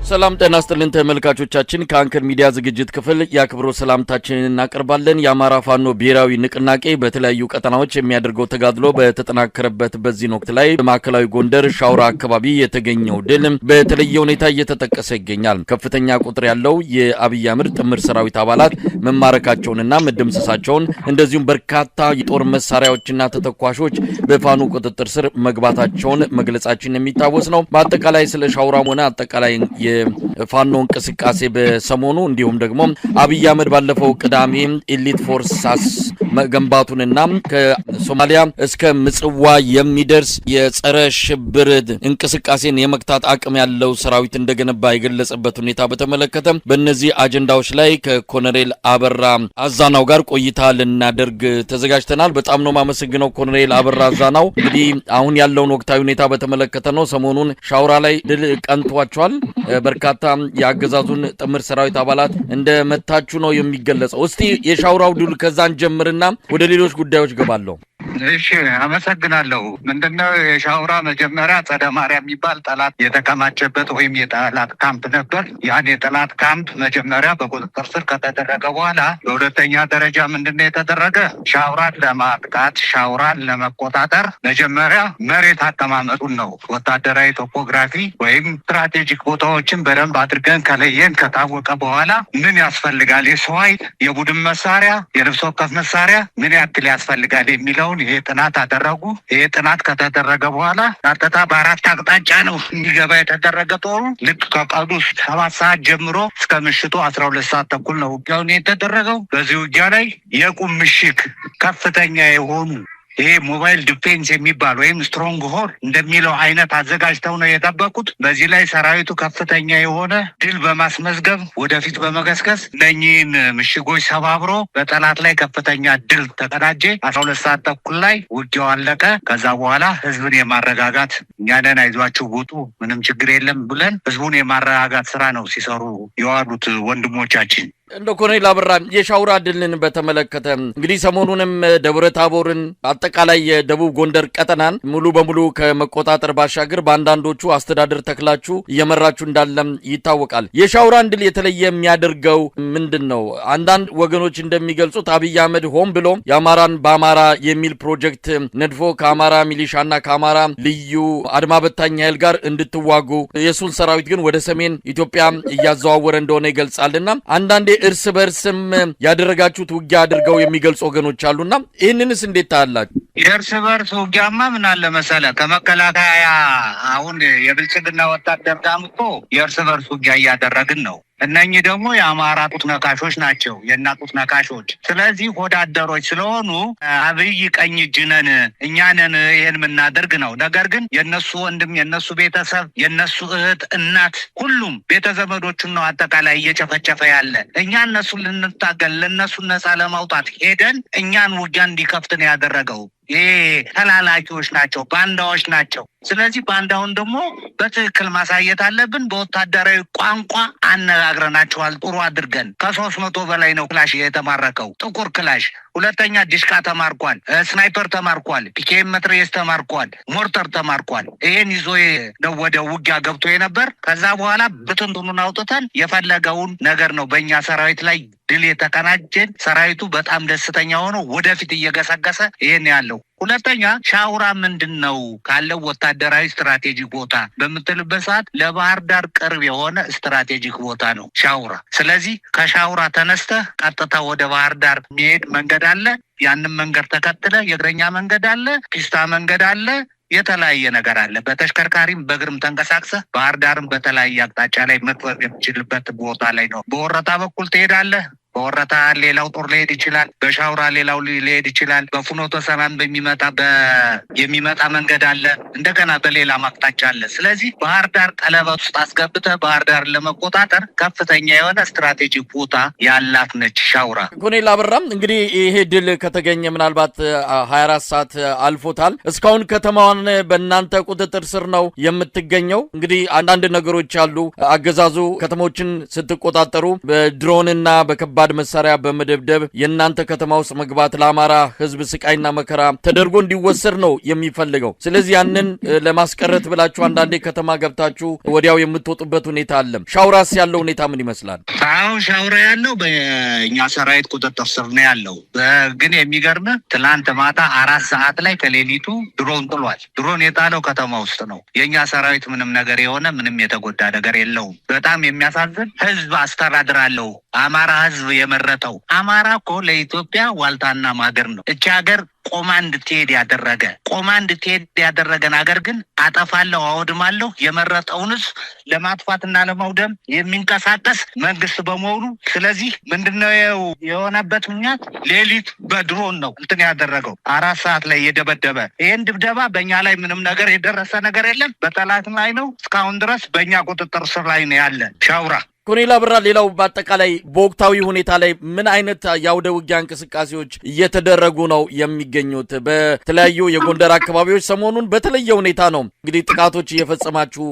ሰላም ጤና ይስጥልን ተመልካቾቻችን ከአንከር ሚዲያ ዝግጅት ክፍል ያክብሮ ሰላምታችንን እናቀርባለን። የአማራ ፋኖ ብሔራዊ ንቅናቄ በተለያዩ ቀጠናዎች የሚያደርገው ተጋድሎ በተጠናከረበት በዚህ ወቅት ላይ በማዕከላዊ ጎንደር ሻውራ አካባቢ የተገኘው ድል በተለየ ሁኔታ እየተጠቀሰ ይገኛል። ከፍተኛ ቁጥር ያለው የአብይ አህመድ ጥምር ሰራዊት አባላት መማረካቸውንና መደምሰሳቸውን እንደዚሁም በርካታ የጦር መሳሪያዎችና ተተኳሾች በፋኖ ቁጥጥር ስር መግባታቸውን መግለጻችን የሚታወስ ነው። በአጠቃላይ ስለ ሻውራም ሆነ አጠቃላይ የፋኖ እንቅስቃሴ በሰሞኑ እንዲሁም ደግሞ አብይ አህመድ ባለፈው ቅዳሜ ኤሊት ፎርስ መገንባቱንና ከሶማሊያ እስከ ምጽዋ የሚደርስ የጸረ ሽብር እንቅስቃሴን የመክታት አቅም ያለው ሰራዊት እንደገነባ የገለጸበት ሁኔታ በተመለከተ በእነዚህ አጀንዳዎች ላይ ከኮሎኔል አበራ አዛናው ጋር ቆይታ ልናደርግ ተዘጋጅተናል። በጣም ነው ማመሰግነው ኮሎኔል አበራ አዛናው። እንግዲህ አሁን ያለውን ወቅታዊ ሁኔታ በተመለከተ ነው። ሰሞኑን ሻውራ ላይ ድል ቀንቷቸዋል። በርካታ ያገዛዙን ጥምር ሰራዊት አባላት እንደመታቹ ነው የሚገለጸው። እስቲ የሻውራው ድል ከዛን ጀምርና ወደ ሌሎች ጉዳዮች ገባለሁ። እሺ አመሰግናለሁ። ምንድነው የሻውራ መጀመሪያ ጸደ ማርያም የሚባል ጠላት የተከማቸበት ወይም የጠላት ካምፕ ነበር። ያን የጠላት ካምፕ መጀመሪያ በቁጥጥር ስር ከተደረገ በኋላ በሁለተኛ ደረጃ ምንድነው የተደረገ? ሻውራን ለማጥቃት ሻውራን ለመቆጣጠር መጀመሪያ መሬት አቀማመጡን ነው ወታደራዊ ቶፖግራፊ ወይም ስትራቴጂክ ቦታዎችን በደንብ አድርገን ከለየን ከታወቀ በኋላ ምን ያስፈልጋል፣ የሰው ኃይል፣ የቡድን መሳሪያ፣ የነፍስ ወከፍ መሳሪያ ምን ያክል ያስፈልጋል የሚለውን ይሄ ጥናት አደረጉ። ይሄ ጥናት ከተደረገ በኋላ ቀጥታ በአራት አቅጣጫ ነው እንዲገባ የተደረገ። ጦሩ ልክ ከቀኑ 7 ሰዓት ጀምሮ እስከ ምሽቱ 12 ሰዓት ተኩል ነው ውጊያውን የተደረገው። በዚህ ውጊያ ላይ የቁም ምሽግ ከፍተኛ የሆኑ ይሄ ሞባይል ዲፌንስ የሚባል ወይም ስትሮንግ ሆል እንደሚለው አይነት አዘጋጅተው ነው የጠበቁት። በዚህ ላይ ሰራዊቱ ከፍተኛ የሆነ ድል በማስመዝገብ ወደፊት በመገስገስ እነኚህን ምሽጎች ሰባብሮ በጠላት ላይ ከፍተኛ ድል ተቀዳጀ። 12 ሰዓት ተኩል ላይ ውጊያው አለቀ። ከዛ በኋላ ህዝብን የማረጋጋት እኛንን አይዟችሁ ውጡ ምንም ችግር የለም ብለን ህዝቡን የማረጋጋት ስራ ነው ሲሰሩ የዋሉት ወንድሞቻችን። እንደ ኮሎኔል አበራ የሻውራ ድልን በተመለከተ እንግዲህ ሰሞኑንም ደብረ ታቦርን አጠቃላይ የደቡብ ጎንደር ቀጠናን ሙሉ በሙሉ ከመቆጣጠር ባሻገር በአንዳንዶቹ አስተዳደር ተክላችሁ እየመራችሁ እንዳለም ይታወቃል። የሻውራን ድል የተለየ የሚያደርገው ምንድን ነው? አንዳንድ ወገኖች እንደሚገልጹት አብይ አህመድ ሆን ብሎ የአማራን በአማራ የሚል ፕሮጀክት ነድፎ ከአማራ ሚሊሻና ከአማራ ልዩ አድማ በታኝ ኃይል ጋር እንድትዋጉ የሱን ሰራዊት ግን ወደ ሰሜን ኢትዮጵያ እያዘዋወረ እንደሆነ ይገልጻልና አንዳንዴ እርስ በርስም ያደረጋችሁት ውጊያ አድርገው የሚገልጹ ወገኖች አሉና ይህንንስ እንዴት ታያላችሁ? የእርስ በርስ ውጊያማ ምን አለ መሰለ ከመከላከያ አሁን የብልጽግና ወታደር ጋምቶ የእርስ በርስ ውጊያ እያደረግን ነው። እነኚህ ደግሞ የአማራ ጡት ነካሾች ናቸው፣ የእናት ነካሾች። ስለዚህ ወዳደሮች ስለሆኑ አብይ ቀኝ እጅ ነን እኛ ነን ይሄን የምናደርግ ነው። ነገር ግን የነሱ ወንድም የነሱ ቤተሰብ የነሱ እህት እናት ሁሉም ቤተዘመዶቹን ነው አጠቃላይ እየጨፈጨፈ ያለ። እኛ እነሱን ልንታገል ለነሱ ነፃ ለማውጣት ሄደን እኛን ውጊያ እንዲከፍት ነው ያደረገው። ይሄ ተላላኪዎች ናቸው፣ ባንዳዎች ናቸው። ስለዚህ ባንዳውን ደግሞ በትክክል ማሳየት አለብን። በወታደራዊ ቋንቋ አነጋግረናቸዋል ጥሩ አድርገን። ከ300 በላይ ነው ክላሽ የተማረከው፣ ጥቁር ክላሽ። ሁለተኛ ዲሽቃ ተማርኳል፣ ስናይፐር ተማርኳል፣ ፒኬም መትረየስ ተማርኳል፣ ሞርተር ተማርኳል። ይሄን ይዞ ነው ወደ ውጊያ ገብቶ የነበር። ከዛ በኋላ ብትንትኑን አውጥተን የፈለገውን ነገር ነው በእኛ ሰራዊት ላይ ድል የተቀናጀን። ሰራዊቱ በጣም ደስተኛ ሆኖ ወደፊት እየገሰገሰ ይሄን ያለው። ሁለተኛ ሻውራ ምንድን ነው ካለው ወታደራዊ ስትራቴጂክ ቦታ በምትልበት ሰዓት ለባህር ዳር ቅርብ የሆነ ስትራቴጂክ ቦታ ነው ሻውራ። ስለዚህ ከሻውራ ተነስተህ ቀጥታ ወደ ባህር ዳር የሚሄድ መንገድ አለ። ያንን መንገድ ተከትለ የእግረኛ መንገድ አለ፣ ፒስታ መንገድ አለ፣ የተለያየ ነገር አለ። በተሽከርካሪም በእግርም ተንቀሳቅሰህ ባህር ዳርም በተለያየ አቅጣጫ ላይ መጥወር የምችልበት ቦታ ላይ ነው። በወረታ በኩል ትሄዳለህ። በወረታ ሌላው ጦር ሊሄድ ይችላል። በሻውራ ሌላው ሊሄድ ይችላል። በፍኖተ ሰላም የሚመጣ መንገድ አለ። እንደገና በሌላ ማቅጣጫ አለ። ስለዚህ ባህር ዳር ቀለበት ውስጥ አስገብተህ ባህር ዳር ለመቆጣጠር ከፍተኛ የሆነ ስትራቴጂክ ቦታ ያላት ነች ሻውራ። ኮሎኔል አበራም እንግዲህ ይሄ ድል ከተገኘ ምናልባት 24 ሰዓት አልፎታል። እስካሁን ከተማዋን በእናንተ ቁጥጥር ስር ነው የምትገኘው። እንግዲህ አንዳንድ ነገሮች አሉ። አገዛዙ ከተሞችን ስትቆጣጠሩ በድሮንና በከባድ በከባድ መሳሪያ በመደብደብ የእናንተ ከተማ ውስጥ መግባት ለአማራ ህዝብ ስቃይና መከራ ተደርጎ እንዲወሰድ ነው የሚፈልገው። ስለዚህ ያንን ለማስቀረት ብላችሁ አንዳንዴ ከተማ ገብታችሁ ወዲያው የምትወጡበት ሁኔታ አለ። ሻውራስ ያለው ሁኔታ ምን ይመስላል? አሁን ሻውራ ያለው በእኛ ሰራዊት ቁጥጥር ስር ነው ያለው። ግን የሚገርም ትላንት ማታ 4 ሰዓት ላይ ከሌሊቱ ድሮን ጥሏል። ድሮን የጣለው ከተማ ውስጥ ነው። የእኛ ሰራዊት ምንም ነገር የሆነ ምንም የተጎዳ ነገር የለውም። በጣም የሚያሳዝን ህዝብ አስተዳድራለሁ አማራ ህዝብ የመረጠው አማራ እኮ ለኢትዮጵያ ዋልታና ማገር ነው። እቺ ሀገር ቆማ እንድትሄድ ያደረገን ሀገር ግን አጠፋለሁ አወድማለሁ የመረጠውን ህዝብ ለማጥፋትና ለማውደም የሚንቀሳቀስ መንግስት በመሆኑ ስለዚህ ምንድነው የሆነበት ምክንያት ሌሊት በድሮን ነው እንትን ያደረገው 4 ሰዓት ላይ የደበደበ። ይሄን ድብደባ በእኛ ላይ ምንም ነገር የደረሰ ነገር የለም። በጠላት ላይ ነው። እስካሁን ድረስ በእኛ ቁጥጥር ስር ላይ ነው ያለ ሻውራ። ኮሎኔል አበራ፣ ሌላው በአጠቃላይ በወቅታዊ ሁኔታ ላይ ምን አይነት የአውደ ውጊያ እንቅስቃሴዎች እየተደረጉ ነው የሚገኙት? በተለያዩ የጎንደር አካባቢዎች ሰሞኑን በተለየ ሁኔታ ነው እንግዲህ ጥቃቶች እየፈጸማችሁ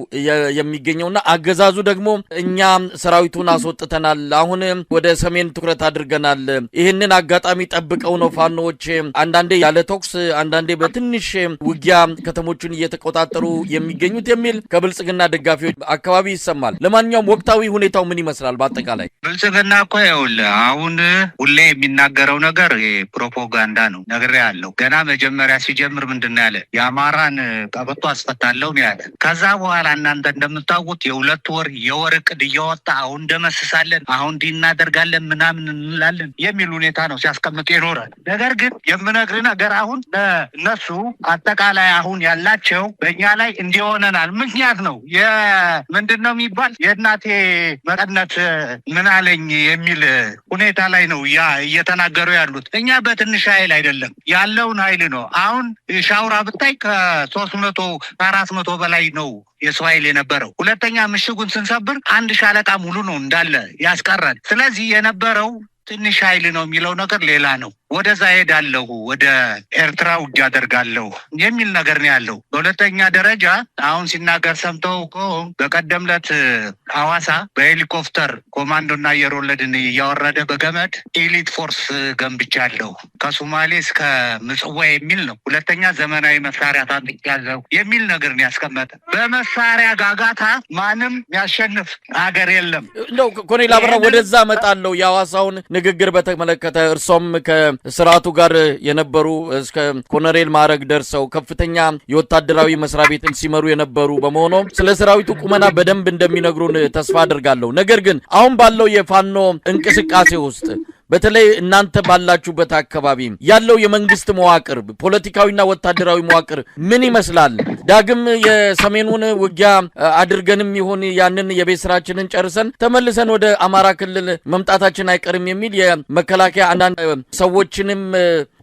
የሚገኘውና አገዛዙ ደግሞ እኛ ሰራዊቱን አስወጥተናል፣ አሁን ወደ ሰሜን ትኩረት አድርገናል፣ ይህንን አጋጣሚ ጠብቀው ነው ፋኖዎች አንዳንዴ ያለ ተኩስ አንዳንዴ በትንሽ ውጊያ ከተሞቹን እየተቆጣጠሩ የሚገኙት የሚል ከብልጽግና ደጋፊዎች አካባቢ ይሰማል። ለማንኛውም ወቅታዊ ሁኔታው ምን ይመስላል? በአጠቃላይ ብልጽግና እኮ ይኸውልህ አሁን ሁሌ የሚናገረው ነገር ፕሮፓጋንዳ ነው። ነግሬሃለሁ። ገና መጀመሪያ ሲጀምር ምንድነው ያለ? የአማራን ቀበቶ አስፈታለሁ ነው ያለ። ከዛ በኋላ እናንተ እንደምታውቁት የ2 ወር የወር እቅድ እያወጣ አሁን እንደመስሳለን፣ አሁን እንዲህ እናደርጋለን ምናምን እንላለን የሚል ሁኔታ ነው ሲያስቀምጥ ይኖራል። ነገር ግን የምነግርህ ነገር አሁን እነሱ አጠቃላይ አሁን ያላቸው በእኛ ላይ እንዲሆነናል ምክንያት ነው ምንድነው የሚባል የእናቴ መቀነት ምን አለኝ የሚል ሁኔታ ላይ ነው እየተናገሩ ያሉት። እኛ በትንሽ ኃይል አይደለም ያለውን ኃይል ነው። አሁን ሻውራ ብታይ ከ300 ከ400 በላይ ነው የሰው ኃይል የነበረው። ሁለተኛ ምሽጉን ስንሰብር 1 ሻለቃ ሙሉ ነው እንዳለ ያስቀረን። ስለዚህ የነበረው ትንሽ ኃይል ነው የሚለው ነገር ሌላ ነው። ወደዛ ሄዳለሁ ወደ ኤርትራ ውጊያ አደርጋለሁ የሚል ነገር ነው ያለው። በሁለተኛ ደረጃ አሁን ሲናገር ሰምተው እኮ በቀደም ዕለት ሐዋሳ በሄሊኮፕተር ኮማንዶና አየር ወለድን እያወረደ በገመድ ኤሊት ፎርስ ገንብቻለሁ ከሶማሌ እስከ ምጽዋ የሚል ነው። ሁለተኛ ዘመናዊ መሳሪያ ታጥቄያለሁ የሚል ነገር ነው ያስቀመጠ። በመሳሪያ ጋጋታ ማንም ያሸንፍ ሀገር የለም። እንደው ኮሎኔል አበራ ወደዛ እመጣለሁ። የሐዋሳውን ንግግር በተመለከተ እርሶም ስርዓቱ ጋር የነበሩ እስከ ኮሎኔል ማዕረግ ደርሰው ከፍተኛ የወታደራዊ መስሪያ ቤትን ሲመሩ የነበሩ በመሆኑ ስለ ሰራዊቱ ቁመና በደንብ እንደሚነግሩን ተስፋ አድርጋለሁ። ነገር ግን አሁን ባለው የፋኖ እንቅስቃሴ ውስጥ በተለይ እናንተ ባላችሁበት አካባቢ ያለው የመንግስት መዋቅር ፖለቲካዊና ወታደራዊ መዋቅር ምን ይመስላል? ዳግም የሰሜኑን ውጊያ አድርገንም ይሁን ያንን የቤት ስራችንን ጨርሰን ተመልሰን ወደ አማራ ክልል መምጣታችን አይቀርም የሚል የመከላከያ አንዳንድ ሰዎችንም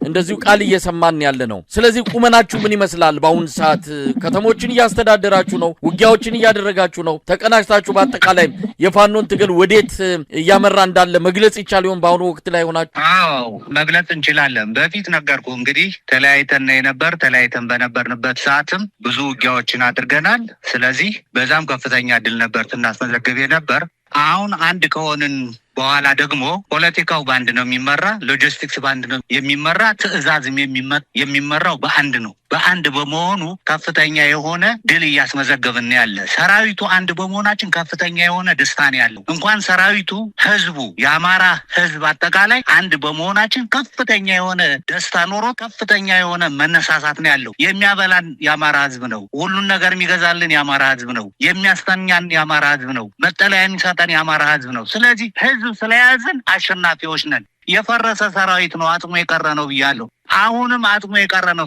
እንደዚሁ ቃል እየሰማን ያለ ነው። ስለዚህ ቁመናችሁ ምን ይመስላል? በአሁን ሰዓት ከተሞችን እያስተዳደራችሁ ነው፣ ውጊያዎችን እያደረጋችሁ ነው፣ ተቀናጅታችሁ በአጠቃላይ የፋኖን ትግል ወዴት እያመራ እንዳለ መግለጽ ይቻል ይሆን? በአሁኑ ወቅት ላይ ሆናችሁ? አዎ መግለጽ እንችላለን። በፊት ነገርኩ እንግዲህ ተለያይተን በነበርንበት ሰዓትም ብዙ ውጊያዎችን አድርገናል። ስለዚህ በዛም ከፍተኛ ድል ነበር ስናስመዘግብ ነበር። አሁን አንድ ከሆንን በኋላ ደግሞ ፖለቲካው በአንድ ነው የሚመራ፣ ሎጂስቲክስ በአንድ ነው የሚመራ፣ ትዕዛዝም የሚመራው በአንድ ነው። በአንድ በመሆኑ ከፍተኛ የሆነ ድል እያስመዘገብን ያለ። ሰራዊቱ አንድ በመሆናችን ከፍተኛ የሆነ ደስታ ነው ያለው። እንኳን ሰራዊቱ ህዝቡ፣ የአማራ ህዝብ አጠቃላይ አንድ በመሆናችን ከፍተኛ የሆነ ደስታ ኖሮ ከፍተኛ የሆነ መነሳሳት ነው ያለው። የሚያበላን የአማራ ህዝብ ነው። ሁሉን ነገር የሚገዛልን የአማራ ህዝብ ነው። የሚያስተኛን የአማራ ህዝብ ነው። መጠለያ የሚሰጠን የአማራ ህዝብ ነው። ስለዚህ ህዝብ ስለያዝን አሸናፊዎች ነን። የፈረሰ ሰራዊት ነው አጥሞ የቀረ ነው ብያለሁ። አሁንም አጥሞ የቀረ ነው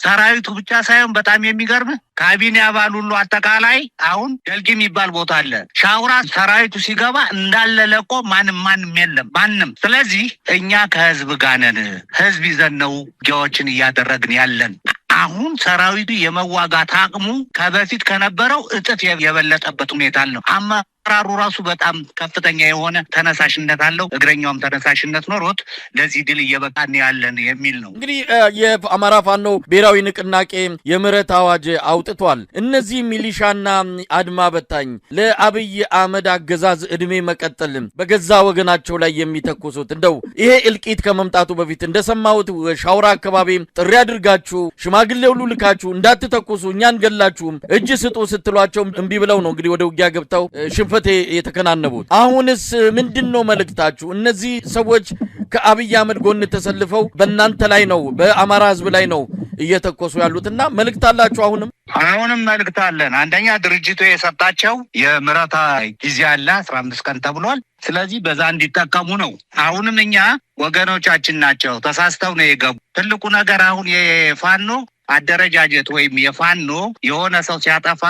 ሰራዊቱ ብቻ ሳይሆን በጣም የሚገርም ካቢኔ አባል ሁሉ አጠቃላይ አሁን ደልጊ የሚባል ቦታ አለ። ሻውራ ሰራዊቱ ሲገባ እንዳለ ለቆ ማንም የለም ማንም። ስለዚህ እኛ ከህዝብ ጋር ነን። ህዝብ ይዘን ነው ውጊያዎችን እያደረግን ያለን። አሁን ሰራዊቱ የመዋጋት አቅሙ ከበፊት ከነበረው እጥፍ የበለጠበት ሁኔታ ነው። አመራሩ ራሱ በጣም ከፍተኛ የሆነ ተነሳሽነት አለው። እግረኛውም ተነሳሽነት ኖሮት ለዚህ ድል እየበቃን ያለን የሚል ነው። እንግዲህ የአማራ ፋኖ ብሔራዊ ንቅናቄ የምህረት አዋጅ አውጥቷል። እነዚህ ሚሊሻና አድማ በታኝ ለአብይ አህመድ አገዛዝ እድሜ መቀጠል በገዛ ወገናቸው ላይ የሚተኩሱት እንደው ይሄ እልቂት ከመምጣቱ በፊት እንደሰማሁት ሻውራ አካባቢ ጥሪ አድርጋችሁ ሽማግሌ ሁሉ ልካችሁ እንዳትተኩሱ እኛን ገላችሁም እጅ ስጡ ስትሏቸው እምቢ ብለው ነው እንግዲህ ወደ ውጊያ ገብተው ሽንፈቴ የተከናነቡት። አሁንስ ምንድነው መልእክታችሁ? እነዚህ ሰዎች ከአብይ አህመድ ጎን ተሰልፈው በእናንተ ላይ ነው በአማራ ህዝብ ላይ ነው እየተኮሱ ያሉትና መልእክት አላችሁ? አሁንም መልእክት አለን። አንደኛ ድርጅቱ የሰጣቸው የምህረት ጊዜ አለ 15 ቀን ተብሏል። ስለዚህ በዛ እንዲጠቀሙ ነው። አሁንም እኛ ወገኖቻችን ናቸው ተሳስተው ነው የገቡ። ትልቁ ነገር አሁን የፋኖ አደረጃጀት ወይም የፋኖ የሆነ ሰው ሲያጠፋ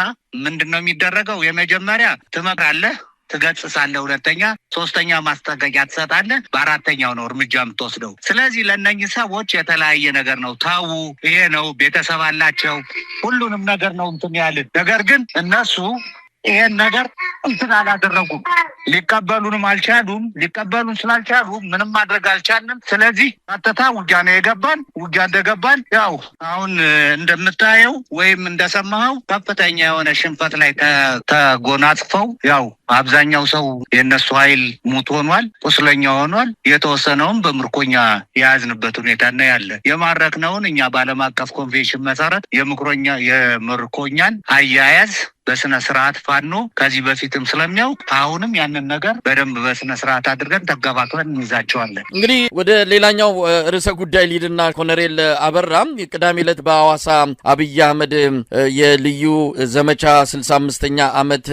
ምንድነው የሚደረገው? የመጀመሪያ ትመክራለህ፣ ትገጽሳለህ፣ ሁለተኛ ሶስተኛ ማስጠንቀቂያ ትሰጣለህ፣ በአራተኛው ነው እርምጃ የምትወስደው። ስለዚህ ለእነኝህ ሰዎች የተለያየ ነገር ነው። ታው ይሄ ነው ቤተሰብ አላቸው፣ ሁሉንም ነገር ነው እንትን ያልን። ነገር ግን እነሱ ይሄን ነገር እንትን አላደረጉም፣ ሊቀበሉንም አልቻሉም። ሊቀበሉን ስላልቻሉ ምንም ማድረግ አልቻልንም። ስለዚህ ቀጥታ ውጊያ ነው የገባን። ውጊያ እንደገባን ያው አሁን እንደምታየው ወይም እንደሰማኸው ከፍተኛ የሆነ ሽንፈት ላይ ተጎናጽፈው ያው አብዛኛው ሰው የነሱ ኃይል ሙት ሆኗል፣ ቁስለኛ ሆኗል። የተወሰነውም በምርኮኛ የያዝንበት ሁኔታ ነው ያለ። የማረክነውን እኛ በዓለም አቀፍ ኮንቬንሽን መሰረት የምርኮኛን አያያዝ በስነ ስርዓት ፋኖ ከዚህ በፊትም ስለሚያውቅ አሁንም ያንን ነገር በደንብ በስነ ስርዓት አድርገን ተገባክለን እንይዛቸዋለን። እንግዲህ ወደ ሌላኛው ርዕሰ ጉዳይ ሊድና ኮሎኔል አበራ ቅዳሜ ዕለት በሐዋሳ አብይ አህመድ የልዩ ዘመቻ 65ኛ ዓመት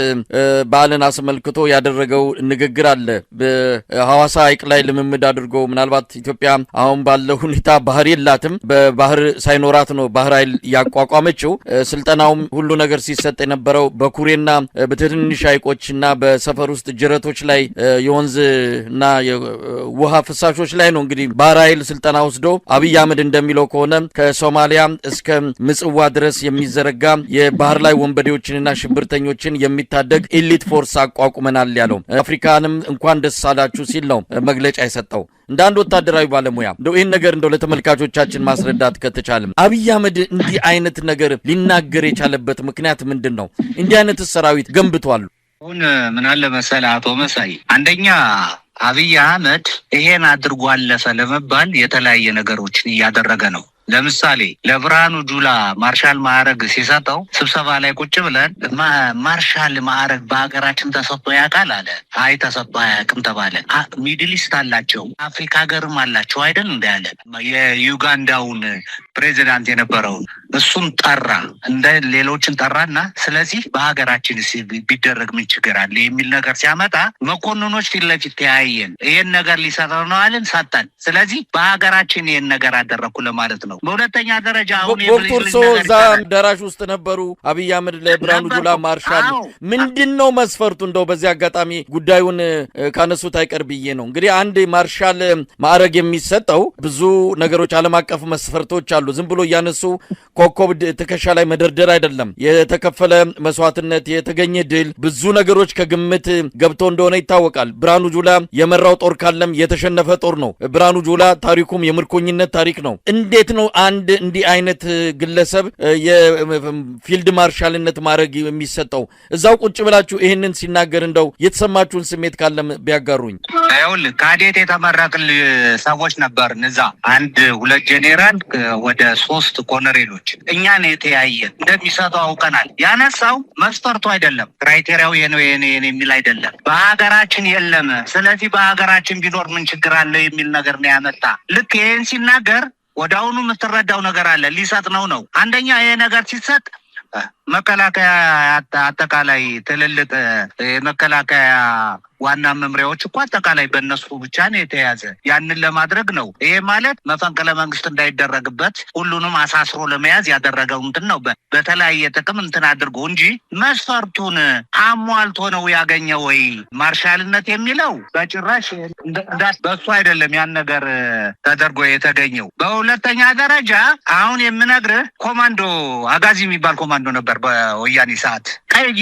በዓልን አስመልክቶ ያደረገው ንግግር አለ። በሐዋሳ ሐይቅ ላይ ልምምድ አድርጎ ምናልባት ኢትዮጵያ አሁን ባለው ሁኔታ ባህር የላትም፣ በባህር ሳይኖራት ነው ባህር ኃይል ያቋቋመችው። ስልጠናውም ሁሉ ነገር ሲሰጥ የነበረው በኩሬና በትንንሽ ሐይቆችና በሰፈር ውስጥ ጅረቶች ላይ የወንዝና የውሃ ፍሳሾች ላይ ነው። እንግዲህ ባህር ኃይል ስልጠና ወስዶ አብይ አህመድ እንደሚለው ከሆነ ከሶማሊያ እስከ ምጽዋ ድረስ የሚዘረጋ የባህር ላይ ወንበዴዎችንና ሽብርተኞችን የሚታደግ ኢሊት ፎርስ አቋቁመናል ያለው። አፍሪካንም እንኳን ደስ አላችሁ ሲል ነው መግለጫ የሰጠው። እንደ አንድ ወታደራዊ ባለሙያ እንደው ይህን ነገር እንደው ለተመልካቾቻችን ማስረዳት ከተቻለም አብይ አህመድ እንዲህ አይነት ነገር ሊናገር የቻለበት ምክንያት ምንድን ነው? እንዲህ አይነት ሰራዊት ገንብቷል። አሁን ምን አለ መሰለህ አቶ መሳይ፣ አንደኛ አብይ አህመድ ይሄን አድርጎ አለፈ ለመባል የተለያየ ነገሮችን እያደረገ ነው። ለምሳሌ ለብርሃኑ ጁላ ማርሻል ማዕረግ ሲሰጠው ስብሰባ ላይ ቁጭ ብለን ማርሻል ማዕረግ በሀገራችን ተሰጥቶ ያውቃል አለ። አይ ተሰጥቶ አያውቅም ተባለ። ሚድል ኢስት አላቸው፣ አፍሪካ ሀገርም አላቸው አይደል እንደ ያለ የዩጋንዳውን ፕሬዚዳንት የነበረውን እሱም ጠራ፣ እንደ ሌሎችን ጠራና ስለዚህ በሀገራችን ቢደረግ ምን ችግር አለ የሚል ነገር ሲያመጣ መኮንኖች ፊት ለፊት ተያየን። ይሄን ነገር ሊሰጠው ነው አለን፣ ሰጠን። ስለዚህ በሀገራችን ይሄን ነገር አደረኩ ለማለት ነው። በሁለተኛ ደረጃ አሁን ቦርቶርሶ እዛ አዳራሽ ውስጥ ነበሩ። አብይ አህመድ ለብርሃኑ ጁላ ማርሻል ምንድነው መስፈርቱ? እንደው በዚህ አጋጣሚ ጉዳዩን ካነሱት አይቀር ብዬ ነው። እንግዲህ አንድ ማርሻል ማዕረግ የሚሰጠው ብዙ ነገሮች ዓለም አቀፍ መስፈርቶች አሉ። ዝም ብሎ እያነሱ ኮከብ ትከሻ ላይ መደርደር አይደለም። የተከፈለ መስዋዕትነት፣ የተገኘ ድል፣ ብዙ ነገሮች ከግምት ገብቶ እንደሆነ ይታወቃል። ብርሃኑ ጁላ የመራው ጦር ካለም የተሸነፈ ጦር ነው። ብርሃኑ ጁላ ታሪኩም የምርኮኝነት ታሪክ ነው። እንዴት ነው አንድ እንዲህ አይነት ግለሰብ የፊልድ ማርሻልነት ማዕረግ የሚሰጠው? እዛው ቁጭ ብላችሁ ይህንን ሲናገር እንደው የተሰማችሁን ስሜት ካለም ቢያጋሩኝ። ይኸውልህ ካዴት የተመረቅን ሰዎች ነበር። እዛ 1-2 ጄኔራል ወደ 3 ኮሎኔሎች እኛን የተያየን እንደሚሰጠው አውቀናል። ያነሳው መስፈርቱ አይደለም፣ ክራይቴሪያው የኔ የሚል አይደለም፣ በሀገራችን የለም። ስለዚህ በሀገራችን ቢኖር ምን ችግር አለ የሚል ነገር ነው ያመጣ። ልክ ይህን ሲናገር ወደ አሁኑ የምትረዳው ነገር አለ። ሊሰጥ ነው። አንደኛ ይሄ ነገር ሲሰጥ መከላከያ አጠቃላይ ትልልቅ የመከላከያ ዋና መምሪያዎች እኮ አጠቃላይ በእነሱ ብቻ ነው የተያዘ። ያንን ለማድረግ ነው። ይሄ ማለት መፈንቅለ መንግስት እንዳይደረግበት ሁሉንም አሳስሮ ለመያዝ ያደረገው እንትን ነው። በተለያየ ጥቅም እንትን አድርጎ እንጂ መስፈርቱን አሟልቶ ነው ያገኘው ወይ ማርሻልነት የሚለው በጭራሽ በሱ አይደለም ያን ነገር ተደርጎ የተገኘው። በሁለተኛ ደረጃ አሁን የምነግርህ ኮማንዶ አጋዚ የሚባል ኮማንዶ ነበር በወያኔ ሰዓት። ቀይ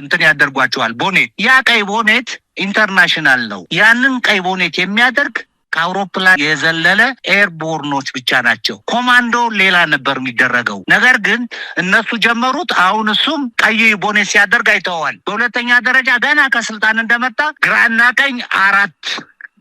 እንትን ያደርጓቸዋል ቦኔት። ያ ቀይ ቦኔት ኢንተርናሽናል ነው። ያንን ቀይ ቦኔት የሚያደርግ ከአውሮፕላን የዘለለ ኤርቦርኖች ብቻ ናቸው። ኮማንዶ ሌላ ነበር የሚደረገው። ነገር ግን እነሱ ጀመሩት። አሁን እሱም ቀይ ቦኔት ሲያደርግ አይተዋል። በሁለተኛ ደረጃ ገና ከስልጣን እንደመጣ ግራና ቀኝ 4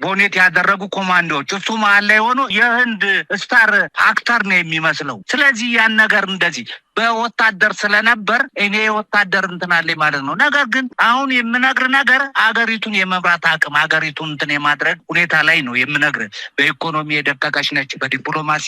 ቦኔት ያደረጉ ኮማንዶዎች፣ እሱ መሀል ላይ ሆኖ የህንድ ስታር አክተር ነው የሚመስለው። ስለዚህ ያን ነገር እንደዚህ በወታደር ስለነበር እኔ ወታደር እንትን አለኝ ማለት ነው። ነገር ግን አሁን የምነግር ነገር አገሪቱን የመምራት አቅም አገሪቱን እንትን የማድረግ ሁኔታ ላይ ነው የምነግር። በኢኮኖሚ የደቀቀች ነች፣ በዲፕሎማሲ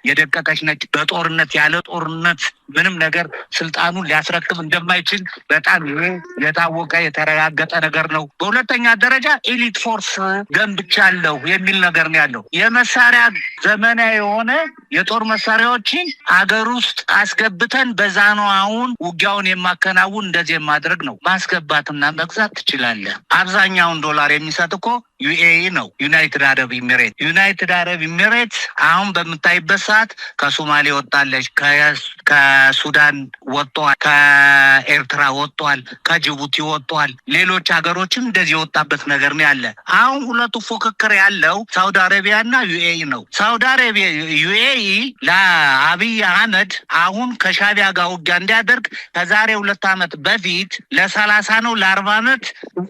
የደቀቀች ነች። በጦርነት ያለ ጦርነት ምንም ነገር ስልጣኑን ሊያስረክብ እንደማይችል በጣም ይሄ የታወቀ የተረጋገጠ ነገር ነው። በሁለተኛ ደረጃ ኤሊት ፎርስ ገንብቻለሁ የሚል ነገር ነው ያለው። የመሳሪያ ዘመናዊ የሆነ የጦር መሳሪያዎችን አገር ውስጥ አስገብተን በዛ ነው አሁን ውጊያውን የማከናውን እንደዚህ ማድረግ ነው። ማስገባትና መግዛት ትችላለህ። አብዛኛውን ዶላር የሚሰጥ እኮ ዩኤኢ ነው፣ ዩናይትድ አረብ ኤሚሬት። ዩናይትድ አረብ ኤሚሬት አሁን በምታይበት ሰዓት ከሶማሌ ወጣለች፣ ከሱዳን ወጥቷል፣ ከኤርትራ ወጥቷል፣ ከጅቡቲ ወጥቷል። ሌሎች ሀገሮችም እንደዚህ የወጣበት ነገር ነው ያለ። አሁን ሁለቱ ፉክክር ያለው ሳውዲ አረቢያና ዩኤኢ ነው። ሳውዲ አረቢያ ዩኤኢ ለአብይ አህመድ አሁን ከሻቢያ ጋር ውጊያ እንዲያደርግ ከዛሬ 2 ዓመት በፊት ለ30 ነው ለ40 ዓመት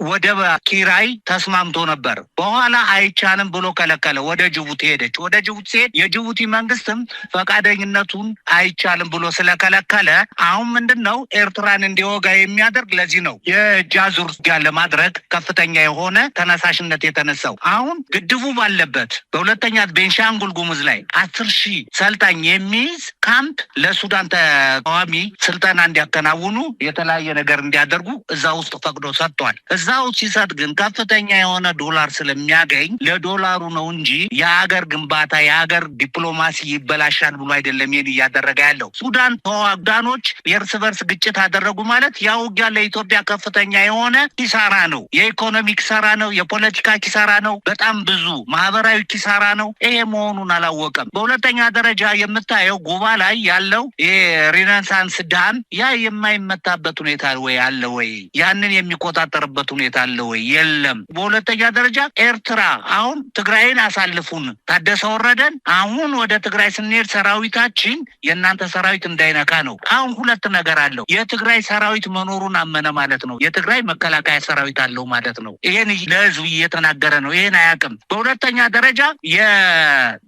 ወደብ ኪራይ ተስማምቶ ነበር። በኋላ አይቻልም ብሎ ከለከለ። ወደ ጅቡቲ ሄደች። ወደ ጅቡቲ ሲሄድ የጅቡቲ መንግስትም ፈቃደኝነቱን አይቻልም ብሎ ስለከለከለ አሁን ምንድነው ኤርትራን እንዲወጋ የሚያደርግ ለዚህ ነው የጃዙር ውጊያ ለማድረግ ከፍተኛ የሆነ ተነሳሽነት የተነሳው። አሁን ግድቡ ባለበት በሁለተኛ ቤንሻንጉል ጉሙዝ ላይ 10,000 ሰልጣኝ የሚይዝ ካምፕ ለሱዳን ተቃዋሚ ስልጠና እንዲያከናውኑ የተለያየ ነገር እንዲያደርጉ እዛ ውስጥ ፈቅዶ ሰጥቷል። እዛው ሲሰጥ ግን ከፍተኛ የሆነ ዶላር ስለሚያገኝ ለዶላሩ ነው እንጂ የሀገር ግንባታ የሀገር ዲፕሎማሲ ይበላሻል ብሎ አይደለም ይሄን እያደረገ ያለው። ሱዳን ተዋጋኖች የእርስ በርስ ግጭት አደረጉ ማለት ያ ውጊያ ለኢትዮጵያ ከፍተኛ የሆነ ኪሳራ ነው። የኢኮኖሚ ኪሳራ ነው፣ የፖለቲካ ኪሳራ ነው፣ በጣም ብዙ ማህበራዊ ኪሳራ ነው። ይሄ መሆኑን አላወቀም። በሁለተኛ ደረጃ የምታየው ጉባ ላይ ያለው የሬኔሳንስ ዳም ያ የማይመታበት ሁኔታ ወይ አለ ወይ? ያንን የሚቆጣጠርበት ሁኔታ አለ ወይ? የለም። በሁለተኛ ደረጃ ኤርትራ አሁን ትግራይን አሳልፉን ታደሰ ወረደን አሁን ወደ ትግራይ ስንሄድ ሰራዊታችን የእናንተ ሰራዊት እንዳይነካ ነው። አሁን ሁለት ነገር አለው። የትግራይ ሰራዊት መኖሩን አመነ ማለት ነው። የትግራይ መከላከያ ሰራዊት አለው ማለት ነው። ይሄን ለህዝብ እየተናገረ ነው። ይሄን አያውቅም። በሁለተኛ ደረጃ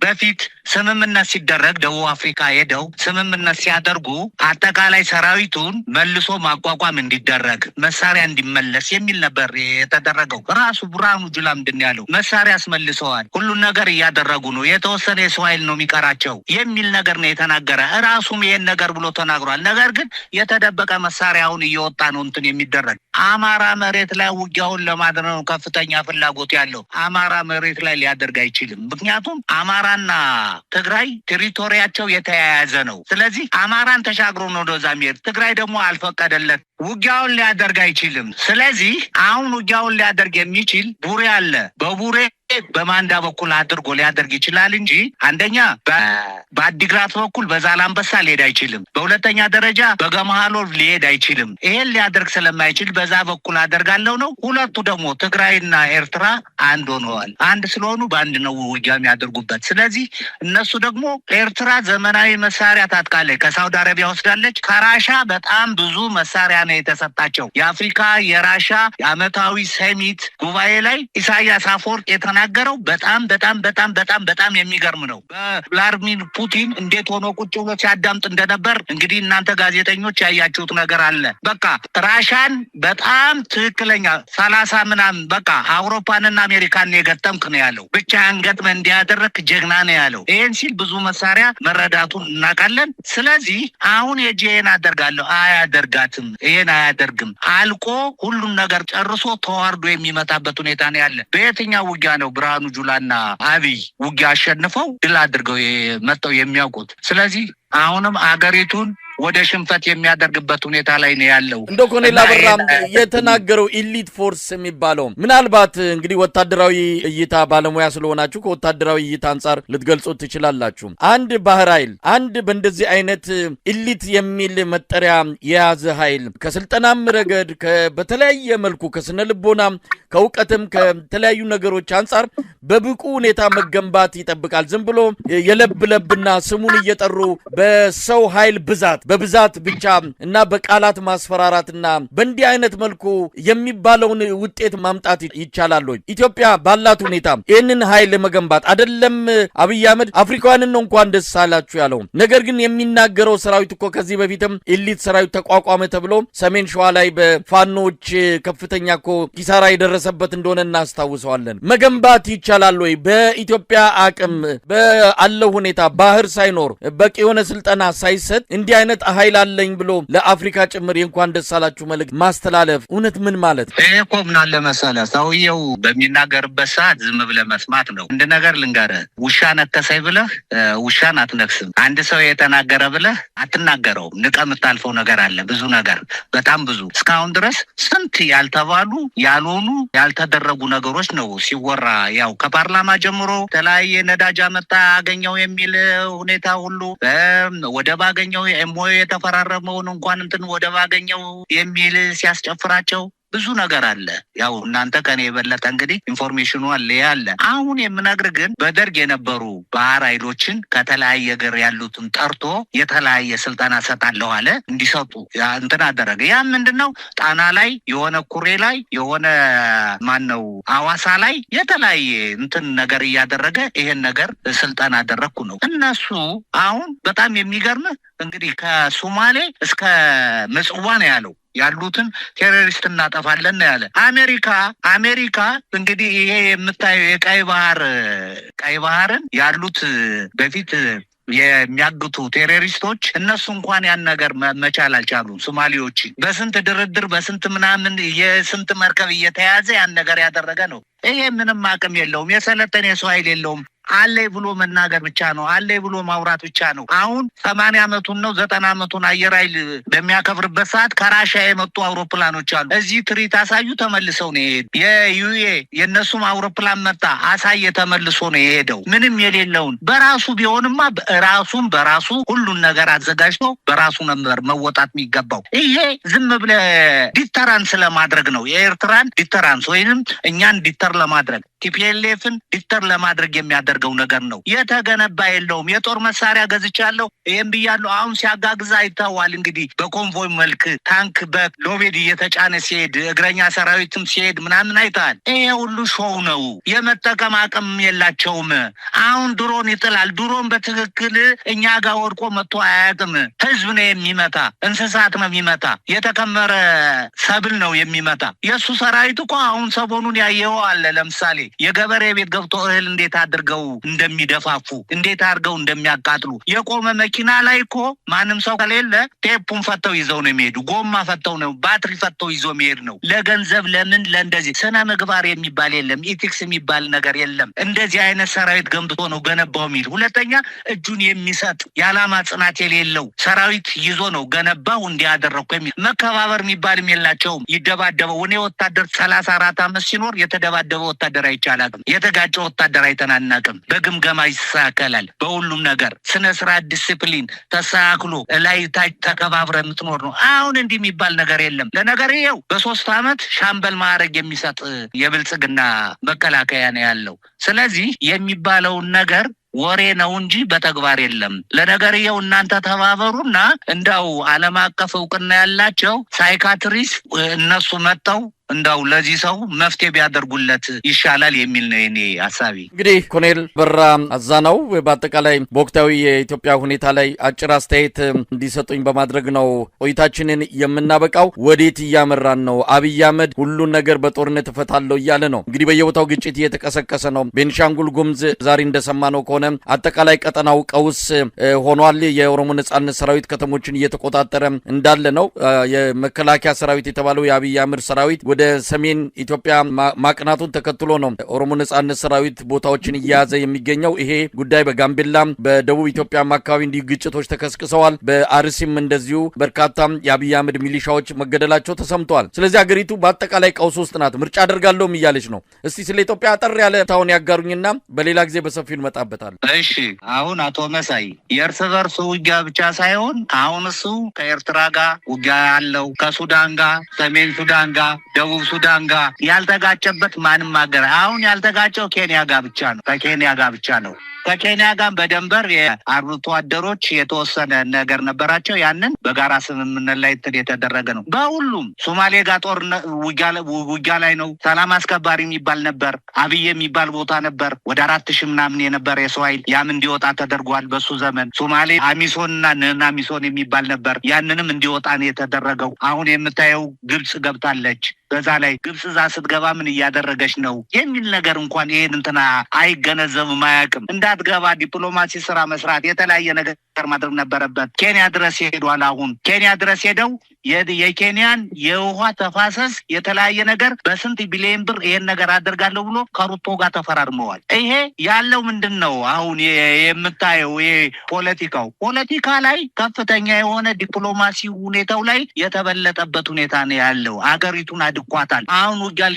በፊት ስምምነት ሲደረግ ደቡብ አፍሪካ ሄደው ስምምነት ሲያደርጉ አጠቃላይ ሰራዊቱን መልሶ ማቋቋም እንዲደረግ መሳሪያ እንዲመለስ የሚል ነበር የተደረገው። ራሱ ብርሃኑ ጁላ ምንድን ያለው መሳሪያ አስመልሰዋል፣ ሁሉን ነገር እያደረጉ ነው፣ የተወሰነ የሰው ኃይል ነው የሚቀራቸው የሚል ነገር ነው የተናገረ። ራሱም ይሄን ነገር ብሎ ተናግሯል። ነገር ግን የተደበቀ መሳሪያውን እየወጣ ነው እንትን የሚደረግ። አማራ መሬት ላይ ውጊያውን ለማድረግ ነው ከፍተኛ ፍላጎት ያለው። አማራ መሬት ላይ ሊያደርግ አይችልም። ምክንያቱም አማራና ትግራይ ቴሪቶሪያቸው የተያያዘ ነው። ስለዚህ አማራን ተሻግሮ ነው ወደዛ የሚሄድ። ትግራይ ደግሞ አልፈቀደለት፣ ውጊያውን ሊያደርግ አይችልም። ስለዚህ አሁን ውጊያውን ሊያደርግ የሚችል ቡሬ አለ። በቡሬ በማንዳ በኩል አድርጎ ሊያደርግ ይችላል እንጂ አንደኛ በአዲግራት በኩል በዛላምበሳ ሊሄድ አይችልም። በሁለተኛ ደረጃ በገማሃሎ ሊሄድ አይችልም። ይሄን ሊያደርግ ስለማይችል በዛ በኩል አደርጋለሁ ነው። ሁለቱ ደግሞ ትግራይና ኤርትራ አንድ ሆነዋል። አንድ ስለሆኑ በአንድ ነው ውጊያ የሚያደርጉበት። ስለዚህ እነሱ ደግሞ ኤርትራ ዘመናዊ መሳሪያ ታጥቃለች፣ ከሳውዲ አረቢያ ወስዳለች። ከራሻ በጣም ብዙ መሳሪያ ነው የተሰጣቸው። የአፍሪካ የራሻ የአመታዊ ሰሚት ጉባኤ ላይ ኢሳያስ አፈወርቅ የተናገረው በጣም የሚገርም ነው። በቭላድሚር ፑቲን እንዴት ሆኖ ቁጭ ብሎ ሲያዳምጥ እንደነበር እንግዲህ እናንተ ጋዜጠኞች ያያችሁት ነገር አለ። በቃ ራሻን በጣም ትክክለኛ 30 ምናምን በቃ አውሮፓንና አሜሪካን የገጠምክ ነው ያለው። ብቻህን ገጥመህ እንዲያደረክ ጀግና ነው ያለው። ይሄን ሲል ብዙ መሳሪያ መረዳቱን እናውቃለን። ስለዚህ አሁን የጄን አደርጋለሁ አያደርጋትም፣ ይሄን አያደርግም አልቆ ሁሉም ነገር ጨርሶ ተዋርዶ የሚመጣበት ሁኔታ ነው ያለ። በየትኛው ውጊያ ነው ብርሃኑ ጁላና አብይ ውጊያ አሸንፈው ድል አድርገው መጥተው የሚያውቁት? ስለዚህ አሁንም አገሪቱን ወደ ሽንፈት የሚያደርግበት ሁኔታ ላይ ነው ያለው። እንደ ኮሎኔል አበራም የተናገረው ኢሊት ፎርስ የሚባለው ምናልባት እንግዲህ ወታደራዊ እይታ ባለሙያ ስለሆናችሁ ከወታደራዊ እይታ አንጻር ልትገልጹት ትችላላችሁ። አንድ ባህር ኃይል አንድ በእንደዚህ አይነት ኢሊት የሚል መጠሪያ የያዘ ኃይል ከስልጠናም ረገድ በተለያየ መልኩ ከስነ ልቦናም ከእውቀትም ከተለያዩ ነገሮች አንጻር በብቁ ሁኔታ መገንባት ይጠብቃል። ዝም ብሎ የለብለብና ስሙን እየጠሩ በሰው ኃይል በብዛት ብቻ እና በቃላት ማስፈራራትና በእንዲህ አይነት መልኩ የሚባለውን ውጤት ማምጣት ይቻላል ወይ? ኢትዮጵያ ባላት ሁኔታ ይህንን ኃይል መገንባት አይደለም አብይ አህመድ አፍሪካውያንን ነው እንኳን ደስ አላችሁ ያለው። ነገር ግን የሚናገረው ሰራዊት እኮ ከዚህ በፊትም ኢሊት ሰራዊት ተቋቋመ ተብሎ ሰሜን ሸዋ ላይ በፋኖች ከፍተኛ እኮ ኪሳራ የደረሰበት እንደሆነ እናስታውሰዋለን። መገንባት ይቻላል ወይ? በኢትዮጵያ አቅም ባለው ሁኔታ ባህር ሳይኖር በቂ የሆነ ስልጠና ሳይሰጥ እንዲህ አይነት ኃይል አለኝ ብሎ ለአፍሪካ ጭምር እንኳን ደስ አላችሁ መልእክት ማስተላለፍ እውነት ምን ማለት ነው? ይሄ እኮ ምን አለ መሰለህ ሰውየው በሚናገርበት ሰዓት ዝም ብለህ መስማት ነው። እንደ ነገር ልንገርህ፣ ውሻ ነከሰኝ ብለህ ውሻን አትነክስም። አንድ ሰው የተናገረ ብለህ አትናገረውም። ንቀህ የምታልፈው ነገር አለ፣ ብዙ ነገር፣ በጣም ብዙ። እስካሁን ድረስ ስንት ያልተባሉ ያልሆኑ ያልተደረጉ ነገሮች ነው ሲወራ። ያው ከፓርላማ ጀምሮ የተለያየ ነዳጅ አመጣ አገኘው የሚል ሁኔታ ሁሉ ወደብ አገኘው የተፈራረመውን እንኳን እንትን ወደብ አገኘው የሚል ሲያስጨፍራቸው ብዙ ነገር አለ። ያው እናንተ ከኔ የበለጠ እንግዲህ ኢንፎርሜሽኑ አለ። አሁን የምነግር ግን በደርግ የነበሩ ባህር ኃይሎችን ከተለያየ ሀገር ያሉትን ጠርቶ የተለያየ ስልጠና ሰጣለሁ አለ። እንዲሰጡ እንትን አደረገ። ያ ምንድነው? ጣና ላይ የሆነ ኩሬ ላይ የሆነ አዋሳ ላይ የተለያየ እንትን ነገር እያደረገ ይሄን ነገር ስልጠና አደረግኩ ነው። እነሱ አሁን በጣም የሚገርም እንግዲህ ከሶማሌ እስከ ምጽዋ ነው ያለው ያሉትን ቴሮሪስት እናጠፋለን ያለ አሜሪካ እንግዲህ ይሄ የምታየው የቀይ ባህርን ያሉት በፊት የሚያግቱ ቴሮሪስቶች እነሱ እንኳን ያን ነገር መቻል አልቻሉም። ሶማሌዎች በስንት ድርድር በስንት ምናምን የስንት መርከብ እየተያዘ ያን ነገር ያደረገ ነው። ይሄ ምንም አቅም የለውም። የሰለጠነ የሰው ኃይል የለውም። አለ ብሎ መናገር ብቻ ነው። አለ ብሎ ማውራት ብቻ ነው። አሁን 80 ዓመቱን ነው 90 ዓመቱን አየር ኃይል በሚያከብርበት ሰዓት ከራሻ የመጡ አውሮፕላኖች አሉ። እዚህ ትርኢት አሳዩ፣ ተመልሰው ነው የሄዱ። የዩኤ የነሱም አውሮፕላን መጣ አሳየ፣ ተመልሶ ነው የሄደው። ምንም የሌለውን በራሱ ቢሆንማ በራሱ ሁሉን ነገር አዘጋጅቶ በራሱ ነበር መወጣት የሚገባው። ይሄ ዝም ብለ ዲተራንስ ለማድረግ ነው። የኤርትራን ዲተራንስ ወይንም እኛን ዲተር ለማድረግ ቲፒኤልኤፍን ዲተር ለማድረግ የሚያደርገው ነገር ነው። የተገነባ የለውም። የጦር መሳሪያ ገዝቻለሁ ይሄን ብያለሁ። አሁን ሲያጋግዛ ይታዋል። እንግዲህ በኮንቮይ መልክ ታንክ በሎቤድ እየተጫነ ሲሄድ እግረኛ ሰራዊትም ሲሄድ ምናምን አይተሃል። ይሄ ሁሉ ሾው ነው። የመጠቀም አቅም የላቸውም። አሁን ድሮን ይጥላል። ድሮን በትክክል እኛ ጋር ወድቆ መጥቶ አያውቅም። ህዝብ ነው የሚመታ፣ እንስሳት ነው የሚመታ፣ የተከመረ ሰብል ነው የሚመታ። የእሱ ሰራዊት እኮ አሁን ሰሞኑን ያየው አለ። ለምሳሌ የገበሬ ቤት ገብቶ እህል እንዴት አድርገው እንደሚደፋፉ እንዴት አድርገው እንደሚያቃጥሉ የቆመ መኪና ላይ እኮ ማንም ሰው ከሌለ ቴፑን ፈተው ይዘው ነው የሚሄዱ። ጎማ ፈተው ነው፣ ባትሪ ፈተው ይዞ የሚሄድ ነው። ለገንዘብ ለምን ለእንደዚህ ስነ ምግባር የሚባል የለም፣ ኢቲክስ የሚባል ነገር የለም። እንደዚህ አይነት ሰራዊት ገንብቶ ነው ገነባው የሚል። ሁለተኛ እጁን የሚሰጥ የዓላማ ጽናት የሌለው ሰራዊት ይዞ ነው ገነባው እንዲያደረኩ የሚል። መከባበር የሚባልም የላቸውም። ይደባደበው። እኔ ወታደር 34 ዓመት ሲኖር የተደባደበ ወታደር አይቻላል። የተጋጨ ወታደር አይተናናቅም። በግምገማ ይስተካከላል። በሁሉም ነገር ስነ ስርዓት ዲሲፕሊን ተስተካክሎ ላይ ታች ተከባብረ የምትኖር ነው። አሁን እንዲህ የሚባል ነገር የለም። ለነገር ይኸው በ3 ዓመት ሻምበል ማዕረግ የሚሰጥ የብልጽግና መከላከያ ነው ያለው። ስለዚህ የሚባለውን ነገር ወሬ ነው እንጂ በተግባር የለም። ለነገርየው እናንተ ተባበሩና እንዳው ዓለም አቀፍ እውቅና ያላቸው ሳይካትሪስት እነሱ መጥተው እንዳው ለዚህ ሰው መፍትሄ ቢያደርጉለት ይሻላል የሚል ነው የኔ ሐሳቢ። እንግዲህ ኮሎኔል አበራ አዛናው በአጠቃላይ በወቅታዊ የኢትዮጵያ ሁኔታ ላይ አጭር አስተያየት እንዲሰጡኝ በማድረግ ነው ቆይታችንን የምናበቃው። ወዴት እያመራን ነው? አብይ አህመድ ሁሉን ነገር በጦርነት እፈታለሁ እያለ ነው። እንግዲህ በየቦታው ግጭት እየተቀሰቀሰ ነው። ቤንሻንጉል ጉሙዝ ዛሬ እንደሰማነው ከሆነ አጠቃላይ ቀጠናው ቀውስ ሆኗል። የኦሮሞ ነጻነት ሰራዊት ከተሞችን እየተቆጣጠረ እንዳለ ነው። የመከላከያ ሰራዊት የተባለው የአብይ አህመድ ሰራዊት ወደ ሰሜን ኢትዮጵያ ማቅናቱን ተከትሎ ነው ኦሮሞ ነጻነት ሰራዊት ቦታዎችን እየያዘ የሚገኘው። ይሄ ጉዳይ በጋምቤላም በደቡብ ኢትዮጵያም አካባቢ እንዲሁ ግጭቶች ተከስክሰዋል። በአርሲም እንደዚሁ በርካታ የአብይ አህመድ ሚሊሻዎች መገደላቸው ተሰምተዋል። ስለዚህ ሀገሪቱ በአጠቃላይ ቀውስ ውስጥ ናት። ምርጫ አደርጋለሁም እያለች ነው። እስቲ ስለ ኢትዮጵያ አጠር ያለ ታውን ያጋሩኝና በሌላ ጊዜ በሰፊው እንመጣበታለን። እሺ፣ አሁን አቶ መሳይ የእርስ በርስ ውጊያ ብቻ ሳይሆን አሁን እሱ ከኤርትራ ጋር ውጊያ ያለው ከሱዳን ጋር ሰሜን ሱዳን ጋር ደቡብ ሱዳን ጋር ያልተጋጨበት ማንም ሀገር አሁን ያልተጋጨው ኬንያ ጋር ብቻ ነው። ከኬንያ ጋር ብቻ ነው። ከኬንያ ጋር በደንበር የአርብቶ አደሮች የተወሰነ ነገር ነበራቸው። ያንን በጋራ ስምምነት ላይ የተደረገ ነው። በሁሉም ሶማሌ ጋር ጦርነት ውጊያ ላይ ነው። ሰላም አስከባሪ የሚባል ነበር። አብይ የሚባል ቦታ ነበር። ወደ 4,000 ምናምን የነበረ የሰው ኃይል ያም እንዲወጣ ተደርጓል። በሱ ዘመን ሶማሌ አሚሶንና ነናሚሶን የሚባል ነበር። ያንንም እንዲወጣ ነው የተደረገው። አሁን የምታየው ግብጽ ገብታለች። በዛ ላይ ግብጽ እዛ ስትገባ ምን እያደረገች ነው የሚል ነገር እንኳን ይሄን እንትና አይገነዘብም፣ አያውቅም። እንዳትገባ ዲፕሎማሲ ስራ መስራት፣ የተለያየ ነገር ማድረግ ነበረበት። ኬንያ ድረስ ሄዷል። አሁን ኬንያ ድረስ ሄደው የኬንያን የውሃ ተፋሰስ የተለያየ ነገር በስንት ቢሊዮን ብር ይሄን ነገር አደርጋለሁ ብሎ ከሩቶ ጋር ተፈራርመዋል። ይሄ ያለው ምንድን ነው? አሁን የምታየው ፖለቲካ ላይ ከፍተኛ የሆነ ዲፕሎማሲ ሁኔታው ላይ የተበለጠበት ሁኔታ ነው ያለው። አገሪቱን አድቋታል። አሁን ውጊያ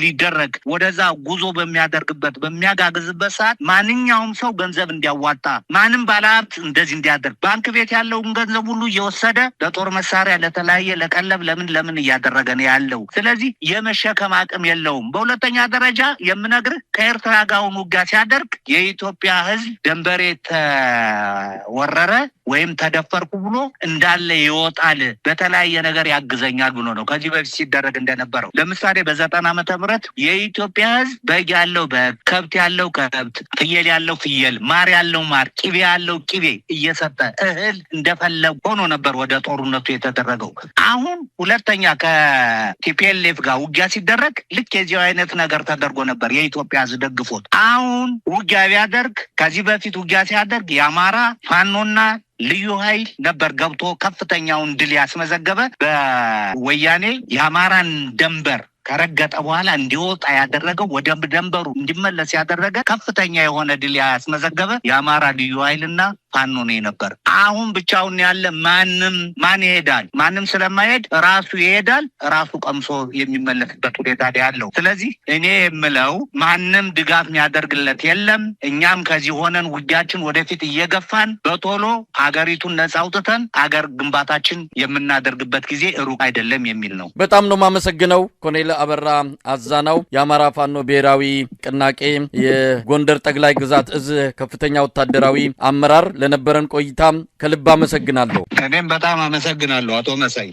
ሊደረግ ወደዛ ጉዞ በሚያጋግዝበት ሰዓት ማንኛውም ሰው ገንዘብ እንዲያዋጣ፣ ማንም ባለሀብት እንደዚህ እንዲያደርግ፣ ባንክ ቤት ያለውን ገንዘብ ሁሉ እየወሰደ ለጦር መሳሪያ ለተለያየ ለቀለብ ለምን እያደረገ ነው ያለው። ስለዚህ የመሸከም አቅም የለውም። በሁለተኛ ደረጃ የምነግርህ ከኤርትራ ጋር ውጊያ ሲያደርግ የኢትዮጵያ ሕዝብ ደንበሬ ተወረረ ወይም ተደፈርኩ ብሎ እንዳለ ይወጣል፣ በተለያየ ነገር ያግዘኛል ብሎ ነው ከዚህ በፊት ሲደረግ እንደነበረው። ለምሳሌ በ90 ዓመተ ምህረት የኢትዮጵያ ሕዝብ በግ ያለው በግ፣ ከብት ያለው ከብት፣ ፍየል ያለው ፍየል፣ ማር ያለው ማር፣ ቅቤ ያለው ቅቤ እየሰጠ እህል እንደፈለግ ሆኖ ነበር ወደ ጦርነቱ የተደረገው። አሁን ሁለተኛ ከቲፒኤልኤፍ ጋር ውጊያ ሲደረግ ልክ የዚያው አይነት ነገር ተደርጎ ነበር የኢትዮጵያ ሕዝብ ደግፎት። አሁን ውጊያ ቢያደርግ ከዚህ በፊት ውጊያ ሲያደርግ የአማራ ፋኖና ልዩ ኃይል ነበር ገብቶ ከፍተኛውን ድል ያስመዘገበ። በወያኔ የአማራን ደንበር ከረገጠ በኋላ እንዲወጣ ያደረገው ወደ ደንበሩ እንዲመለስ ያደረገ ከፍተኛ የሆነ ድል ያስመዘገበ የአማራ ልዩ ኃይልና ፋኖ ነው ነበር። አሁን ብቻውን ያለ ማን ይሄዳል? ማንም ስለማይሄድ ራሱ ይሄዳል። ራሱ ቀምሶ የሚመለስበት ሁኔታ ያለው። ስለዚህ እኔ የምለው ማንም ድጋፍ የሚያደርግለት የለም። እኛም ከዚህ ሆነን ውጊያችን ወደፊት እየገፋን በቶሎ አገሪቱን ነጻ አውጥተን አገር ግንባታችን የምናደርግበት ጊዜ ሩቅ አይደለም የሚል ነው። በጣም ነው የማመሰግነው ኮሎኔል አበራ አዛናው የአማራ ፋኖ ብሔራዊ ንቅናቄ የጎንደር ጠቅላይ ግዛት እዝ ከፍተኛ ወታደራዊ አመራር ለነበረን ቆይታ ከልብ አመሰግናለሁ። እኔም በጣም አመሰግናለሁ አቶ መሳይ።